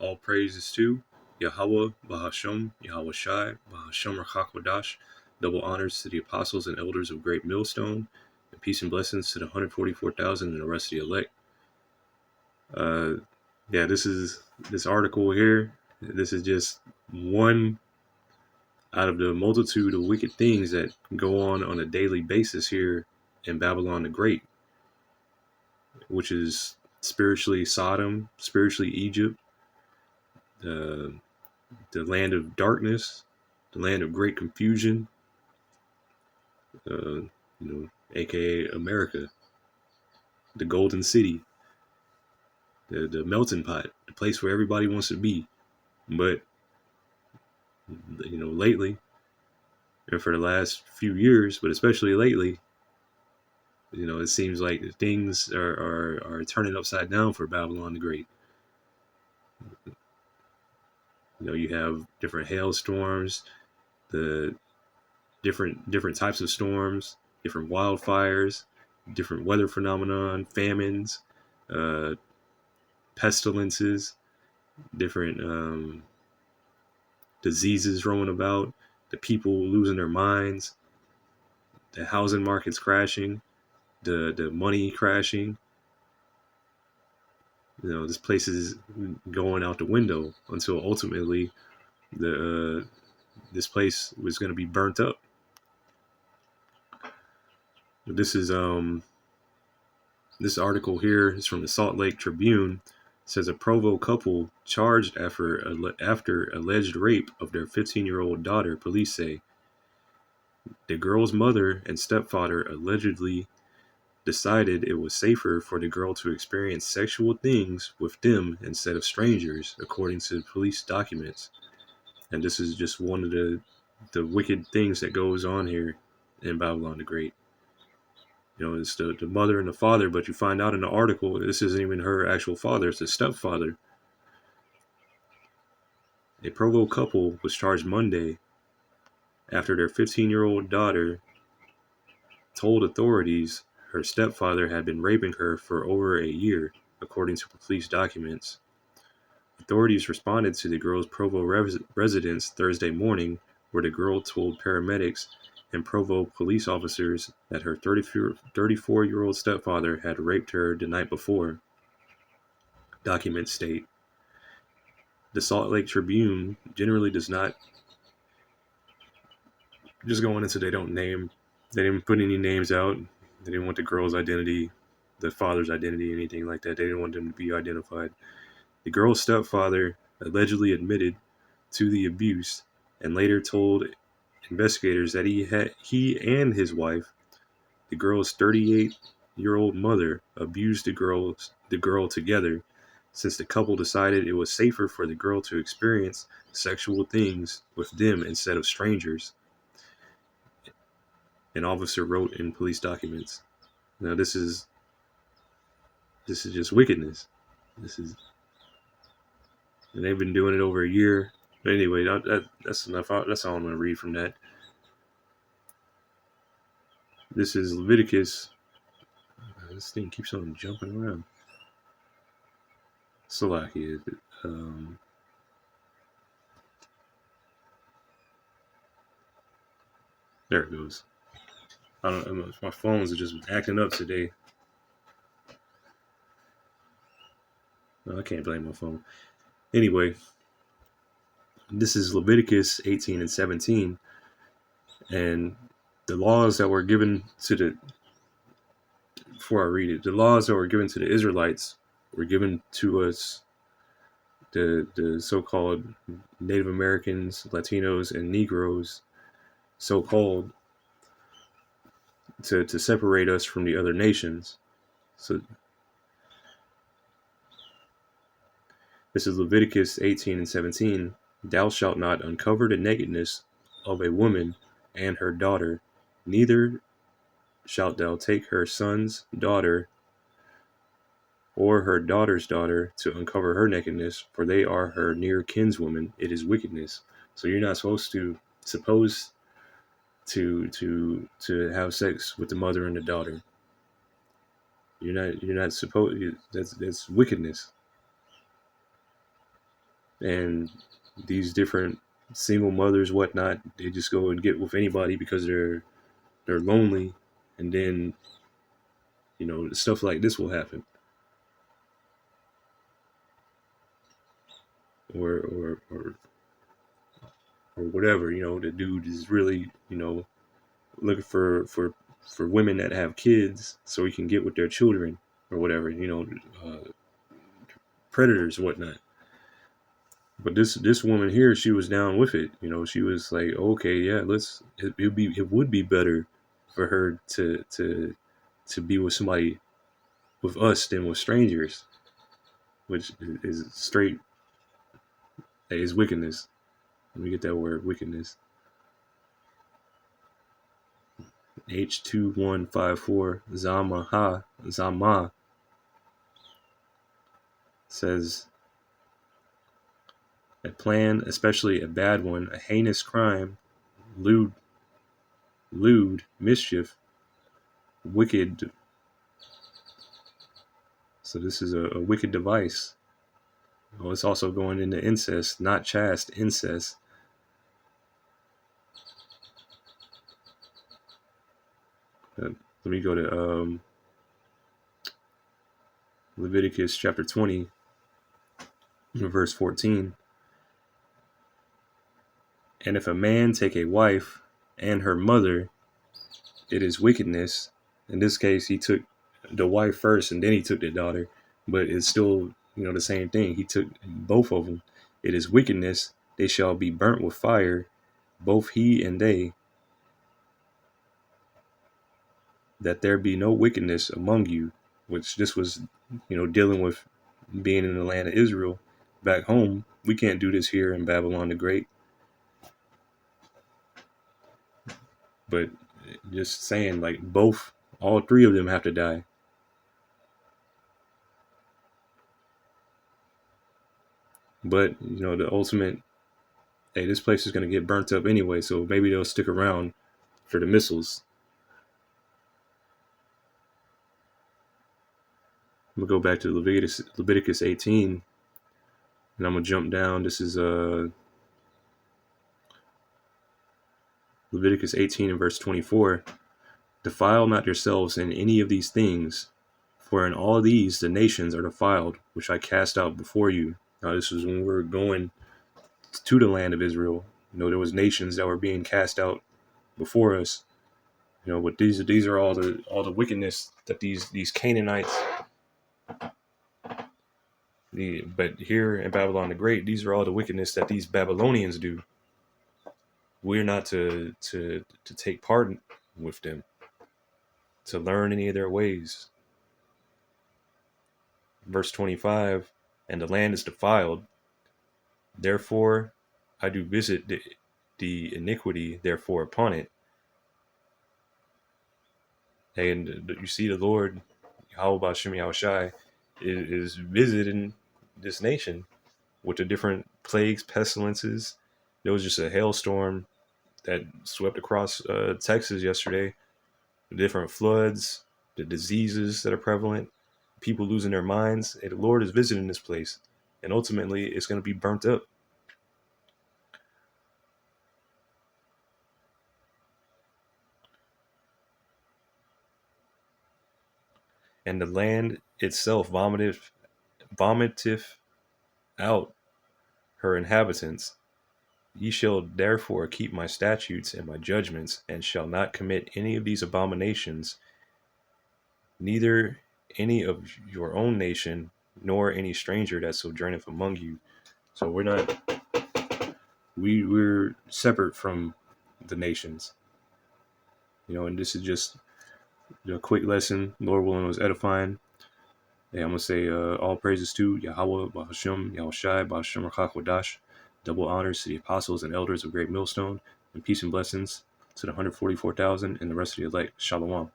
all praises to Yahweh, Bahasham, Yahweh Shai, Bahasham Rachakodash. Double honors to the apostles and elders of Great Millstone, and peace and blessings to the 144,000 and the rest of the elect. Uh, yeah, this article here. This is just one out of the multitude of wicked things that go on a daily basis here in Babylon the Great, which is spiritually Sodom, spiritually Egypt, the land of darkness, the land of great confusion, aka America, the Golden City, the melting pot, the place where everybody wants to be. But lately, and for the last few years, but especially lately, it seems like things are turning upside down for Babylon the Great. You have different hailstorms, the different types of storms, different wildfires, different weather phenomenon, famines, uh, pestilences, different diseases roaming about, the people losing their minds, the housing markets crashing, the money crashing. This place is going out the window until ultimately this place was going to be burnt up. This article here is from the Salt Lake Tribune. It says a Provo couple charged after alleged rape of their 15-year-old daughter, police say. The girl's mother and stepfather allegedly decided it was safer for the girl to experience sexual things with them instead of strangers, according to police documents. And this is just one of the wicked things that goes on here in Babylon the Great. It's the mother and the father, but you find out in the article this isn't even her actual father, it's the stepfather. A Provo couple was charged Monday after their 15-year-old daughter told authorities her stepfather had been raping her for over a year, according to police documents. Authorities responded to the girl's Provo residence Thursday morning, where the girl told paramedics and Provo police officers that her 34-year-old stepfather had raped her the night before. Documents state. The Salt Lake Tribune generally does not just going into they didn't put any names out. They didn't want the girl's identity, the father's identity, anything like that. They didn't want them to be identified. The girl's stepfather allegedly admitted to the abuse and later told investigators that he and his wife, the girl's 38-year-old mother, abused the girl together, since the couple decided it was safer for the girl to experience sexual things with them instead of strangers. An officer wrote in police documents. Now this is just wickedness. And they've been doing it over a year. But anyway, that's enough. That's all I'm going to read from that. This is Leviticus. This thing keeps on jumping around. Salakia. There it goes. I don't know. My phones are just acting up today. No, I can't blame my phone. Anyway, this is Leviticus 18 and 17. And the laws that were given to before I read it, the laws that were given to the Israelites were given to us, the so-called Native Americans, Latinos, and Negroes, so-called, to separate us from the other nations. So this is Leviticus 18 and 17. Thou shalt not uncover the nakedness of a woman and her daughter, neither shalt thou take her son's daughter or her daughter's daughter to uncover her nakedness, for they are her near kinswoman. It is wickedness. So you're not supposed to have sex with the mother and the daughter. You're not supposed. That's wickedness. and these different single mothers, whatnot, they just go and get with anybody because they're lonely, and then stuff like this will happen, or whatever. The dude is really looking for women that have kids so he can get with their children or whatever. Predators and whatnot. But this woman here, she was down with it. She was like, okay, yeah, it would be better for her to be with somebody with us than with strangers, which is straight is wickedness. Let me get that word, wickedness. H2154 Zama says a plan, especially a bad one, a heinous crime, lewd, mischief, wicked. So this is a wicked device. Oh, it's also going into incest, not chaste, incest. Let me go to Leviticus chapter 20, verse 14. And if a man take a wife and her mother, it is wickedness. In this case, he took the wife first and then he took the daughter, but it's still, the same thing. He took both of them. It is wickedness. They shall be burnt with fire, both he and they, that there be no wickedness among you, which this was, dealing with being in the land of Israel. Back home, we can't do this here in Babylon the Great. But just saying, like, all three of them have to die. But, the ultimate, hey, this place is going to get burnt up anyway, so maybe they'll stick around for the missiles. I'm going to go back to Leviticus 18, and I'm going to jump down. This is Leviticus 18 and verse 24. Defile not yourselves in any of these things, for in all these the nations are defiled, which I cast out before you. Now, this was when we were going to the land of Israel. There was nations that were being cast out before us. But these are all the wickedness that these Canaanites. But here in Babylon the Great, these are all the wickedness that these Babylonians do. We're not to take part with them, to learn any of their ways. Verse 25, and the land is defiled. Therefore, I do visit the iniquity, therefore, upon it. And you see the Lord, Yahweh Hashem Yahushai, is visiting this nation with the different plagues, pestilences. There was just a hailstorm that swept across Texas yesterday. The different floods, the diseases that are prevalent, people losing their minds. And the Lord is visiting this place. And ultimately, it's going to be burnt up. And the land itself vomiteth out her inhabitants. Ye shall therefore keep my statutes and my judgments, and shall not commit any of these abominations, neither any of your own nation, nor any stranger that sojourneth among you. So we're separate from the nations. And this is just a quick lesson. Lord willing, was edifying. And I'm going to say all praises to Yahweh, Bahashem, Yahushai, Bahashem Rachach. Double honors to the apostles and elders of Great Millstone, and peace and blessings to the 144,000 and the rest of the elect. Shalom.